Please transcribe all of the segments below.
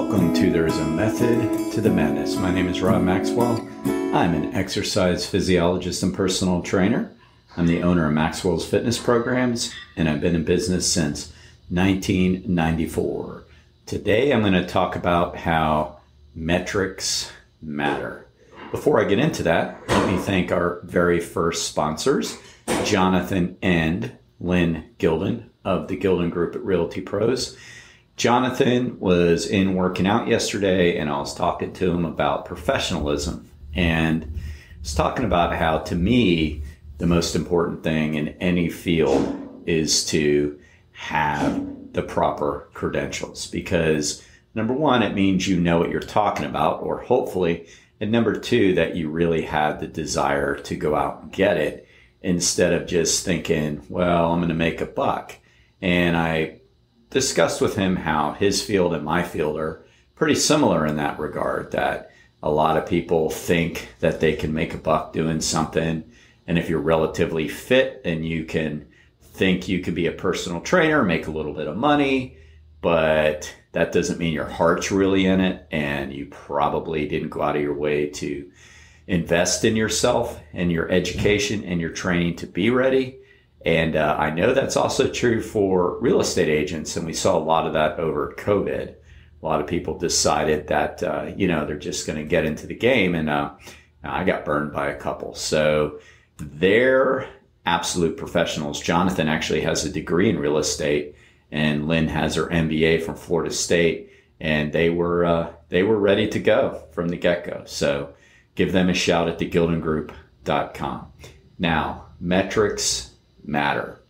Welcome to There's a Method to the Madness. My name is Rob Maxwell. I'm an exercise physiologist and personal trainer. I'm the owner of Maxwell's Fitness Programs, and I've been in business since 1994. Today, I'm going to talk about how metrics matter. Before I get into that, let me thank our very first sponsors, Jonathan and Lynn Gilden of the Gilden Group at Realty Pros. Jonathan was in working out yesterday, and I was talking to him about professionalism. And I was talking about how, to me, the most important thing in any field is to have the proper credentials. Because, number one, it means you know what you're talking about, or hopefully, and number two, that you really have the desire to go out and get it, instead of just thinking, well, I'm going to make a buck. And I discussed with him how his field and my field are pretty similar in that regard, that a lot of people think that they can make a buck doing something. And if you're relatively fit, then you can think you can be a personal trainer, make a little bit of money, but that doesn't mean your heart's really in it. And you probably didn't go out of your way to invest in yourself and your education and your training to be ready. And I know that's also true for real estate agents. And we saw a lot of that over COVID. A lot of people decided that, they're just going to get into the game. And I got burned by a couple. So they're absolute professionals. Jonathan actually has a degree in real estate, and Lynn has her MBA from Florida State. And they were ready to go from the get-go. So give them a shout at thegildengroup.com. Now, metrics matter.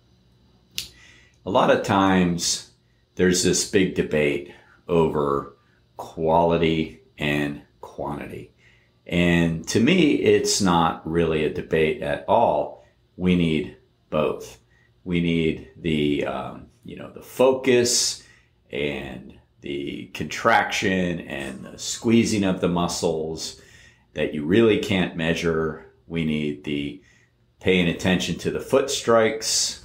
A lot of times there's this big debate over quality and quantity. And to me, it's not really a debate at all. We need both. We need the focus and the contraction and the squeezing of the muscles that you really can't measure. We need the paying attention to the foot strikes.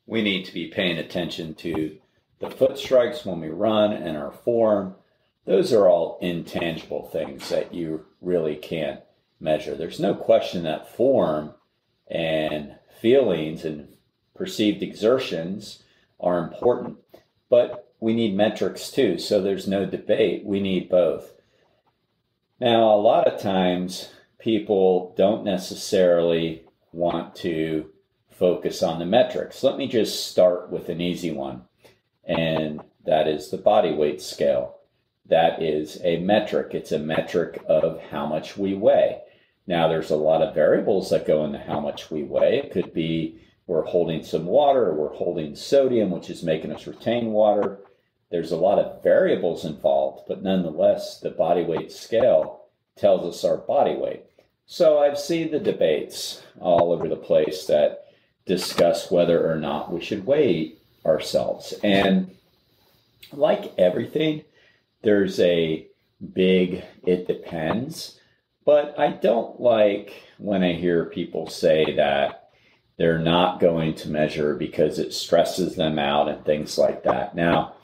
We need to be paying attention to the foot strikes when we run and our form. Those are all intangible things that you really can't measure. There's no question that form and feelings and perceived exertions are important, but we need metrics too. So there's no debate. We need both. Now, a lot of times people don't necessarily want to focus on the metrics. Let me just start with an easy one, and that is the body weight scale. That is a metric. It's a metric of how much we weigh. Now, there's a lot of variables that go into how much we weigh. It could be we're holding some water, or we're holding sodium, which is making us retain water. There's a lot of variables involved, but nonetheless, the body weight scale tells us our body weight. So I've seen the debates all over the place that discuss whether or not we should weigh ourselves. And like everything, there's a big it depends. But I don't like when I hear people say that they're not going to measure because it stresses them out and things like that. Now,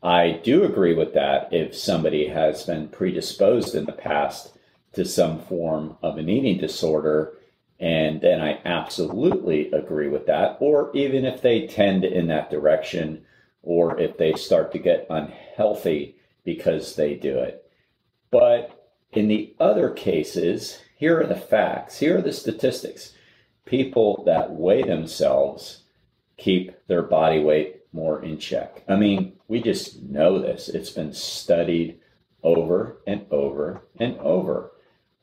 I do agree with that if somebody has been predisposed in the past to some form of an eating disorder, and then I absolutely agree with that. Or even if they tend in that direction, or if they start to get unhealthy because they do it. But in the other cases, here are the facts, here are the statistics. People that weigh themselves keep their body weight more in check. I mean, we just know this. It's been studied over and over and over.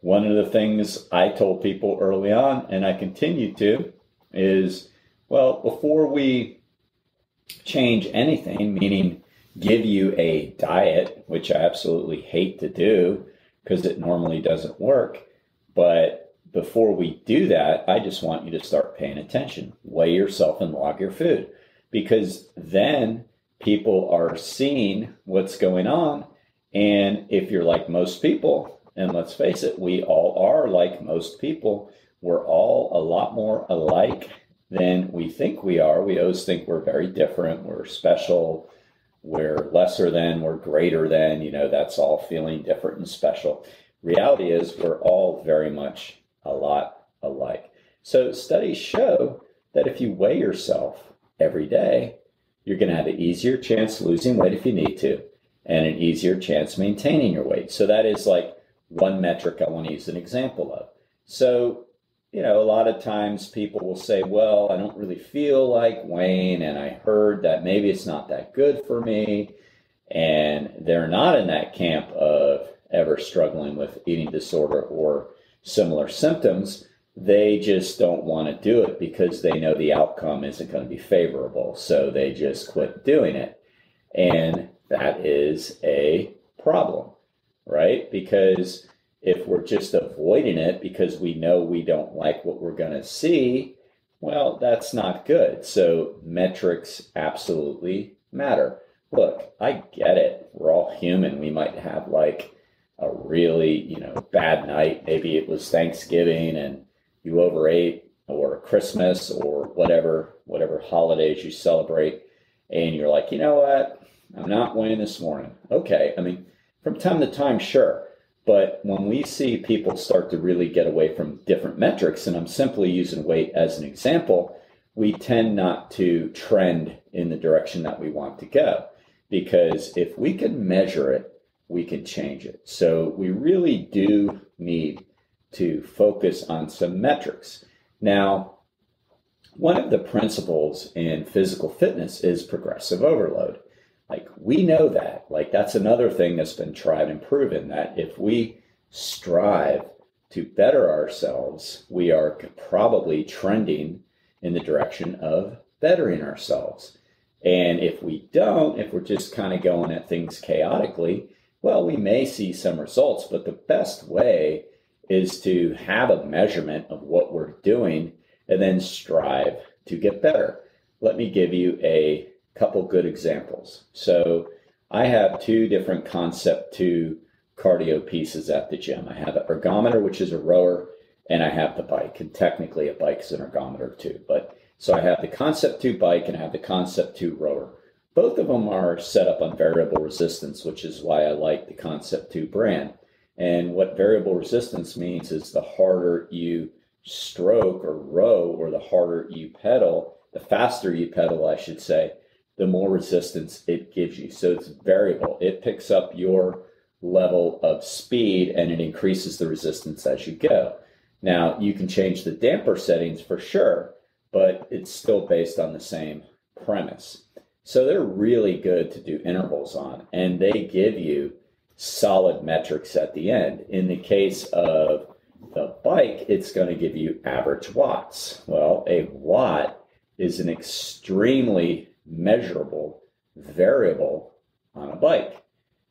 One of the things I told people early on, and I continue to, is, well, before we change anything, meaning give you a diet, which I absolutely hate to do because it normally doesn't work, but before we do that, I just want you to start paying attention. Weigh yourself and log your food, because then people are seeing what's going on. And if you're like most people, and let's face it, we all are like most people. We're all a lot more alike than we think we are. We always think we're very different, we're special, we're lesser than, we're greater than, that's all feeling different and special. Reality is we're all very much a lot alike. So studies show that if you weigh yourself every day, you're going to have an easier chance losing weight if you need to, and an easier chance maintaining your weight. So that is like one metric I want to use an example of. So, a lot of times people will say, well, I don't really feel like weighing, and I heard that maybe it's not that good for me. And they're not in that camp of ever struggling with eating disorder or similar symptoms. They just don't want to do it because they know the outcome isn't going to be favorable. So they just quit doing it. And that is a problem, right? Because if we're just avoiding it because we know we don't like what we're going to see, well, that's not good. So metrics absolutely matter. Look, I get it. We're all human. We might have like a really, bad night. Maybe it was Thanksgiving and you overate, or Christmas, or whatever holidays you celebrate. And you're like, you know what? I'm not weighing this morning. Okay. I mean, from time to time, sure. But when we see people start to really get away from different metrics, and I'm simply using weight as an example, we tend not to trend in the direction that we want to go. Because if we can measure it, we can change it. So we really do need to focus on some metrics. Now, one of the principles in physical fitness is progressive overload. Like, we know that. Like, that's another thing that's been tried and proven, that if we strive to better ourselves, we are probably trending in the direction of bettering ourselves. And if we don't, if we're just kind of going at things chaotically, well, we may see some results, but the best way is to have a measurement of what we're doing and then strive to get better. Let me give you a couple good examples. So I have two different Concept 2 cardio pieces at the gym. I have an ergometer, which is a rower, and I have the bike. And technically a bike is an ergometer too. But so I have the Concept 2 bike and I have the Concept 2 rower. Both of them are set up on variable resistance, which is why I like the Concept 2 brand. And what variable resistance means is the harder you stroke or row, or the harder you pedal, the faster you pedal, I should say, the more resistance it gives you. So it's variable. It picks up your level of speed and it increases the resistance as you go. Now, you can change the damper settings for sure, but it's still based on the same premise. So they're really good to do intervals on, and they give you solid metrics at the end. In the case of the bike, it's going to give you average watts. Well, a watt is an extremely measurable variable on a bike.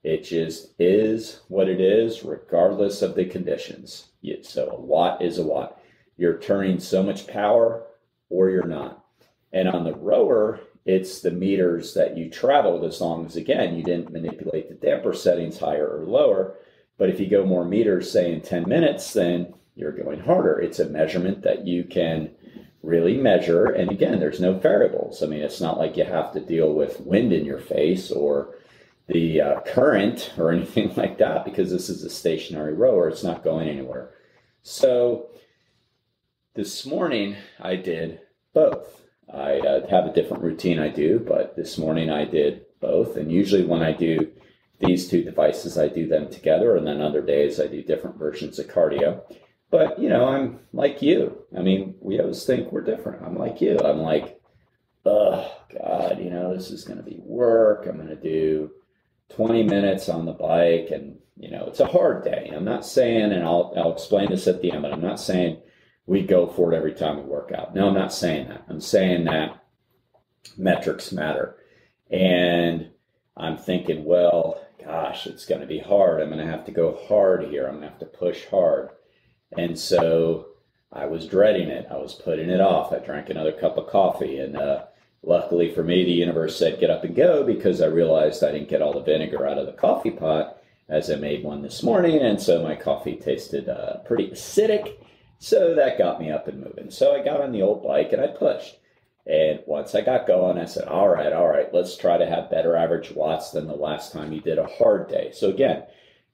It just is what it is, regardless of the conditions. So a watt is a watt. You're turning so much power or you're not. And on the rower, it's the meters that you traveled, as long as, again, you didn't manipulate the damper settings higher or lower. But if you go more meters, say in 10 minutes, then you're going harder. It's a measurement that you can really measure. And again, there's no variables. I mean, it's not like you have to deal with wind in your face or the current or anything like that, because this is a stationary rower. It's not going anywhere. So this morning I did both. I have a different routine I do, but this morning I did both. And usually when I do these two devices, I do them together. And then other days I do different versions of cardio. But, I'm like you. I mean, we always think we're different. I'm like you. I'm like, oh, God, this is going to be work. I'm going to do 20 minutes on the bike. And, it's a hard day. I'm not saying, and I'll explain this at the end, but I'm not saying we go for it every time we work out. No, I'm not saying that. I'm saying that metrics matter. And I'm thinking, well, gosh, it's going to be hard. I'm going to have to go hard here. I'm going to have to push hard. And so I was dreading it. I was putting it off. I drank another cup of coffee. And luckily for me, the universe said, get up and go, because I realized I didn't get all the vinegar out of the coffee pot as I made one this morning. And so my coffee tasted pretty acidic. So that got me up and moving. So I got on the old bike and I pushed. And once I got going, I said, all right, let's try to have better average watts than the last time you did a hard day. So again,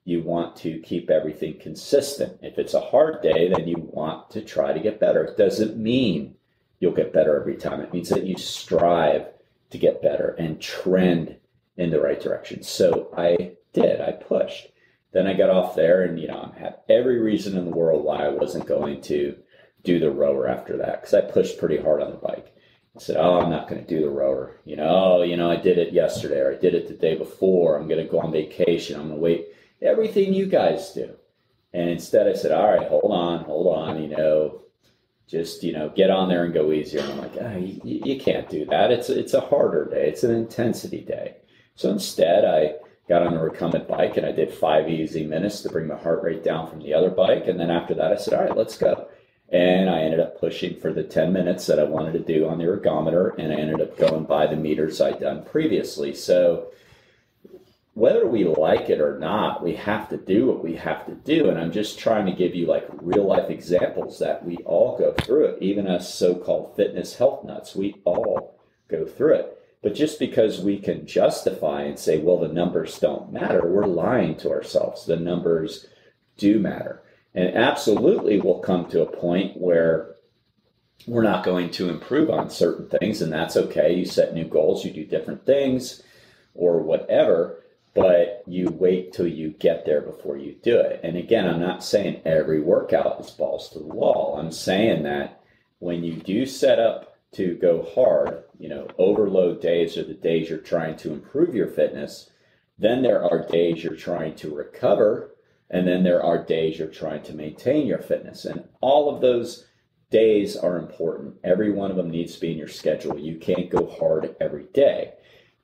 you want to keep everything consistent. If it's a hard day, then you want to try to get better. It doesn't mean you'll get better every time. It means that you strive to get better and trend in the right direction. So I pushed. Then I got off there and, I had every reason in the world why I wasn't going to do the rower after that, because I pushed pretty hard on the bike. I said, I'm not going to do the rower. I did it yesterday, or I did it the day before. I'm going to go on vacation. I'm going to wait. Everything you guys do. And instead I said, all right, hold on, just, get on there and go easier. And I'm like, you can't do that. It's a harder day. It's an intensity day. So instead I got on a recumbent bike and I did 5 easy minutes to bring my heart rate down from the other bike. And then after that I said, all right, let's go. And I ended up pushing for the 10 minutes that I wanted to do on the ergometer. And I ended up going by the meters I'd done previously. So whether we like it or not, we have to do what we have to do. And I'm just trying to give you like real life examples that we all go through it. Even us so-called fitness health nuts, we all go through it. But just because we can justify and say, well, the numbers don't matter, we're lying to ourselves. The numbers do matter. And absolutely we'll come to a point where we're not going to improve on certain things, and that's okay. You set new goals, you do different things or whatever, but you wait till you get there before you do it. And again, I'm not saying every workout is balls to the wall. I'm saying that when you do set up to go hard, overload days are the days you're trying to improve your fitness. Then there are days you're trying to recover. And then there are days you're trying to maintain your fitness. And all of those days are important. Every one of them needs to be in your schedule. You can't go hard every day.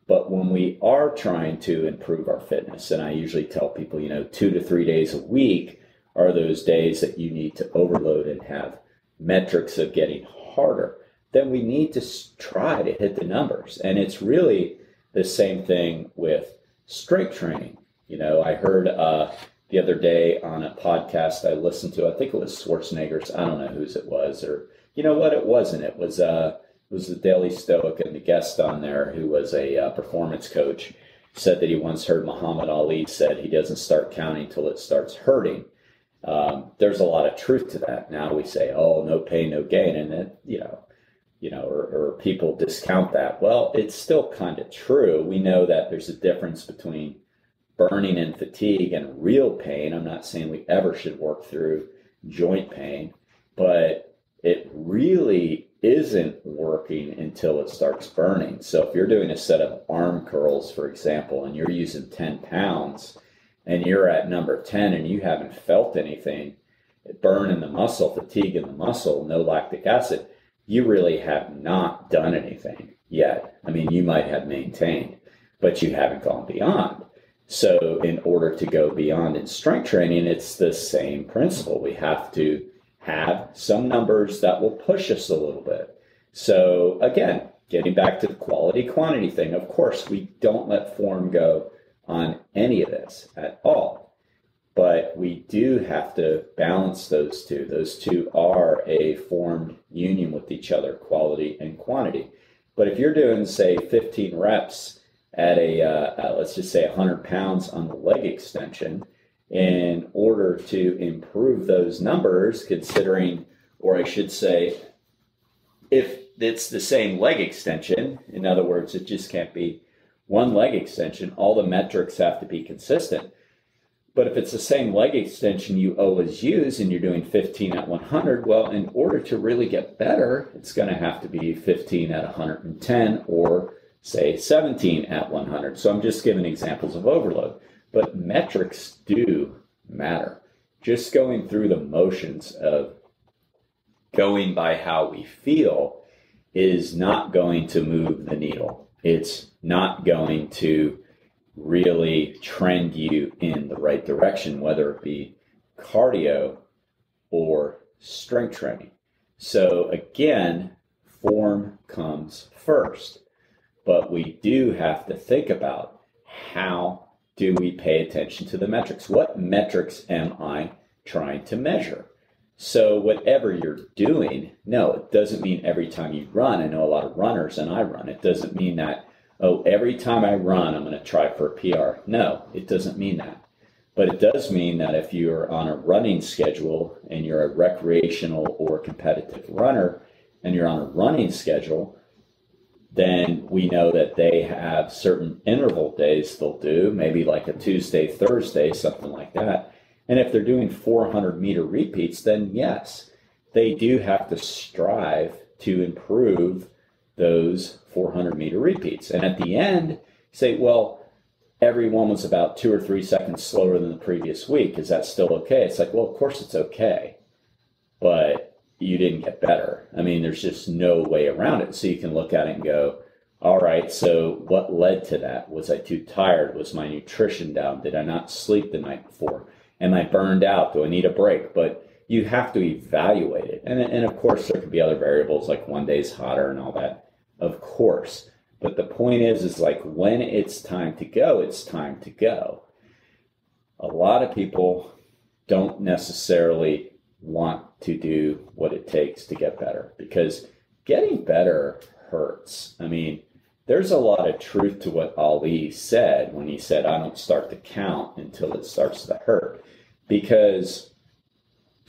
But when we are trying to improve our fitness, and I usually tell people, 2 to 3 days a week are those days that you need to overload and have metrics of getting harder, then we need to try to hit the numbers. And it's really the same thing with strength training. I heard the other day on a podcast I listened to, I think it was Schwarzenegger's, I don't know whose it was, or it wasn't. It was the Daily Stoic, and the guest on there, who was a performance coach, said that he once heard Muhammad Ali said he doesn't start counting till it starts hurting. There's a lot of truth to that. Now we say, oh, no pain, no gain, and then or people discount that. Well, it's still kind of true. We know that there's a difference between burning and fatigue and real pain. I'm not saying we ever should work through joint pain, but it really isn't working until it starts burning. So if you're doing a set of arm curls, for example, and you're using 10 pounds and you're at number 10 and you haven't felt anything, burn in the muscle, fatigue in the muscle, no lactic acid, you really have not done anything yet. I mean, you might have maintained, but you haven't gone beyond. So in order to go beyond in strength training, it's the same principle. We have to have some numbers that will push us a little bit. So again, getting back to the quality quantity thing, of course, we don't let form go on any of this at all. But we do have to balance those two. Those two are a formed union with each other, quality and quantity. But if you're doing, say, 15 reps at let's just say 100 pounds on the leg extension, in order to improve those numbers, considering, or I should say, if it's the same leg extension, in other words, it just can't be one leg extension, all the metrics have to be consistent. But if it's the same leg extension you always use and you're doing 15 at 100, well, in order to really get better, it's going to have to be 15 at 110 or say 17 at 100. So I'm just giving examples of overload. But metrics do matter. Just going through the motions of going by how we feel is not going to move the needle. It's not going to really trend you in the right direction, whether it be cardio or strength training. So again, form comes first. But we do have to think about, how do we pay attention to the metrics? What metrics am I trying to measure? So whatever you're doing, no, it doesn't mean every time you run. I know a lot of runners and I run. It doesn't mean that, oh, every time I run, I'm going to try for a PR. No, it doesn't mean that. But it does mean that if you're on a running schedule and you're a recreational or competitive runner and you're on a running schedule, then we know that they have certain interval days they'll do, maybe like a Tuesday, Thursday, something like that. And if they're doing 400-meter repeats, then yes, they do have to strive to improve those 400-meter repeats. And at the end, say, well, everyone was about 2 or 3 seconds slower than the previous week. Is that still okay? It's like, well, of course it's okay, but you didn't get better. I mean, there's just no way around it. So you can look at it and go, all right, so what led to that? Was I too tired? Was my nutrition down? Did I not sleep the night before? Am I burned out? Do I need a break? But you have to evaluate it. And of course, there could be other variables like one day's hotter and all that, of course. But the point is like when it's time to go, it's time to go. A lot of people don't necessarily want to do what it takes to get better because getting better hurts. I mean, there's a lot of truth to what Ali said when he said, I don't start to count until it starts to hurt. Because,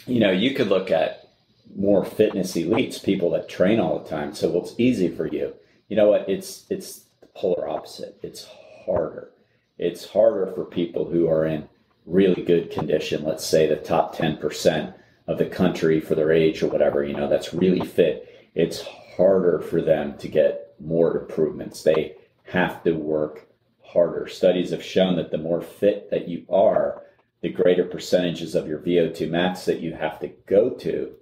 you know, you could look at more fitness elites, people that train all the time. So what's easy for you? You know what? It's the polar opposite. It's harder. It's harder for people who are in really good condition. Let's say the top 10% of the country for their age or whatever, you know, that's really fit. It's harder for them to get more improvements. They have to work harder. Studies have shown that the more fit that you are, the greater percentages of your VO2 max that you have to go to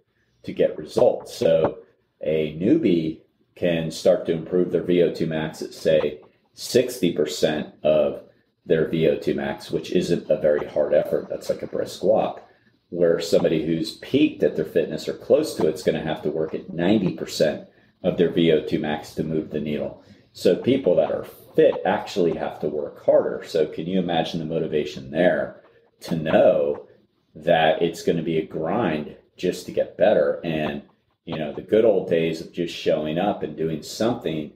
get results. So a newbie can start to improve their VO2 max at, say, 60% of their VO2 max, which isn't a very hard effort. That's like a brisk walk. Where somebody who's peaked at their fitness or close to it's going to have to work at 90% of their VO2 max to move the needle. So people that are fit actually have to work harder. So can you imagine the motivation there to know that it's going to be a grind just to get better? And, you know, the good old days of just showing up and doing something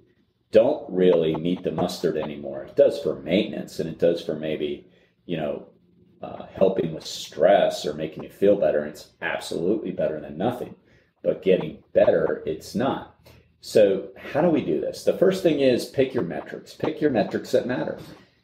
don't really meet the mustard anymore. It does for maintenance and it does for maybe, you know, helping with stress or making you feel better. And it's absolutely better than nothing. But getting better, it's not. So how do we do this? The first thing is pick your metrics. Pick your metrics that matter.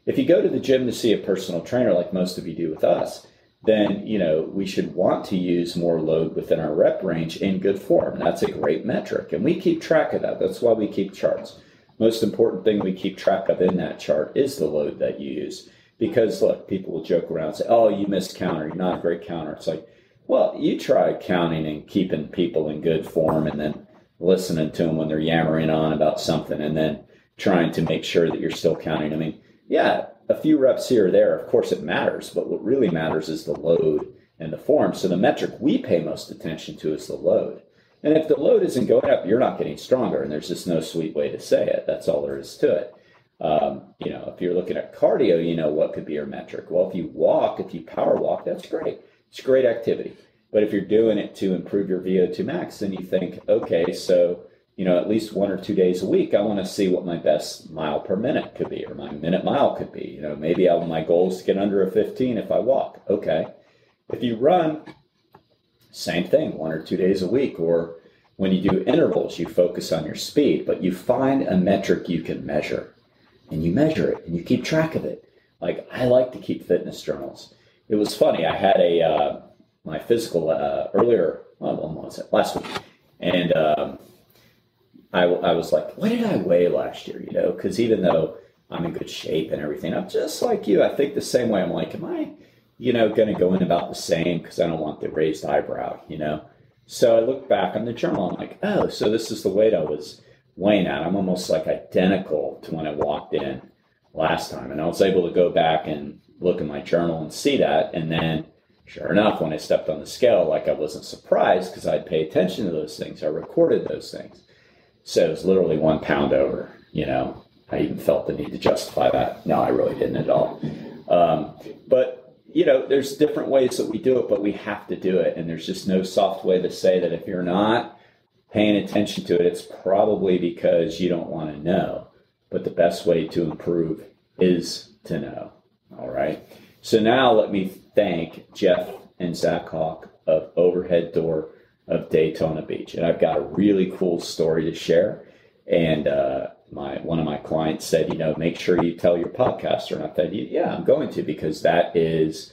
If you go to the gym to see a personal trainer like most of you do with us, then, you know, we should want to use more load within our rep range in good form. That's a great metric. And we keep track of that. That's why we keep charts. Most important thing we keep track of in that chart is the load that you use. Because, look, people will joke around and say, oh, you missed counter. You're not a great counter. It's like, well, you try counting and keeping people in good form and then listening to them when they're yammering on about something and then trying to make sure that you're still counting. I mean, yeah, a few reps here or there, of course it matters, but what really matters is the load and the form. So the metric we pay most attention to is the load. And if the load isn't going up, you're not getting stronger, and there's just no sweet way to say it. That's all there is to it. You know, if you're looking at cardio, you know what could be your metric. Well, if you walk, if you power walk, that's great. It's great activity. But if you're doing it to improve your VO2 max, then you think, okay, so, you know, at least 1 or 2 days a week, I want to see what my best mile per minute could be, or my minute mile could be. You know, maybe my goal is to get under a 15 if I walk. Okay. If you run, same thing, 1 or 2 days a week. Or when you do intervals, you focus on your speed, but you find a metric you can measure. And you measure it, and you keep track of it. Like, I like to keep fitness journals. It was funny. I had my physical earlier, well, when was it? Last week. And I was like, what did I weigh last year? You know, because even though I'm in good shape and everything, I'm just like you. I think the same way. I'm like, am I, you know, going to go in about the same because I don't want the raised eyebrow, you know? So I looked back on the journal. I'm like, oh, so this is the weight I was weighing at. I'm almost like identical to when I walked in last time. And I was able to go back and look in my journal and see that. And then sure enough, when I stepped on the scale, like I wasn't surprised because I'd pay attention to those things. I recorded those things. So it was literally 1 pound over, you know. I even felt the need to justify that. No, I really didn't at all. But, there's different ways that we do it, but we have to do it. And there's just no soft way to say that if you're not paying attention to it, it's probably because you don't want to know. But the best way to improve is to know. All right. So now let me thank Jeff and Zach Hawk of Overhead Door of Daytona Beach. And I've got a really cool story to share. And one of my clients said, make sure you tell your podcaster. And I said, yeah, I'm going to, because that is,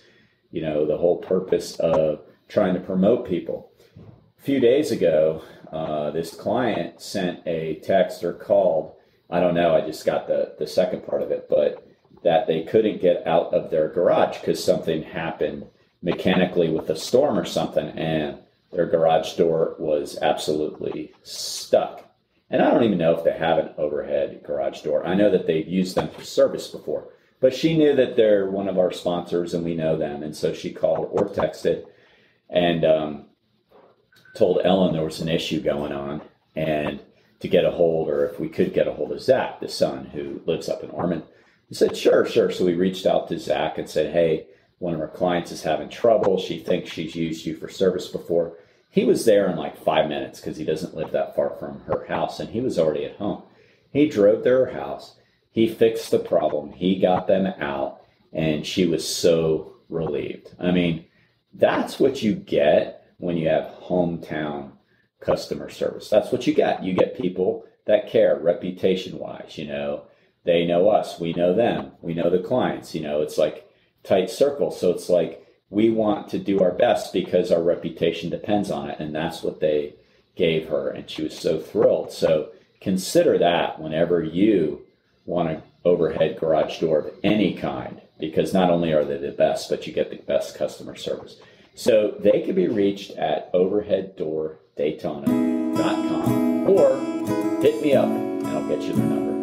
the whole purpose of trying to promote people. A few days ago, this client sent a text or called. I don't know. I just got the second part of it, but that they couldn't get out of their garage because something happened mechanically with a storm or something, and their garage door was absolutely stuck. And I don't even know if they have an overhead garage door. I know that they've used them for service before, but she knew that they're one of our sponsors and we know them. And so she called or texted and told Ellen there was an issue going on, and to get a hold, or if we could get a hold of Zach, the son who lives up in Ormond. He said, sure. So we reached out to Zach and said, hey, one of our clients is having trouble. She thinks she's used you for service before. He was there in like 5 minutes because he doesn't live that far from her house, and he was already at home. He drove to her house. He fixed the problem. He got them out, and she was so relieved. I mean, that's what you get when you have hometown customer service. That's what you get. You get people that care reputation-wise. They know us. We know them. We know the clients. It's like tight circle. So it's like we want to do our best because our reputation depends on it. And that's what they gave her. And she was so thrilled. So consider that whenever you want an overhead garage door of any kind, because not only are they the best, but you get the best customer service. So they can be reached at overheaddoordaytona.com or hit me up and I'll get you their number.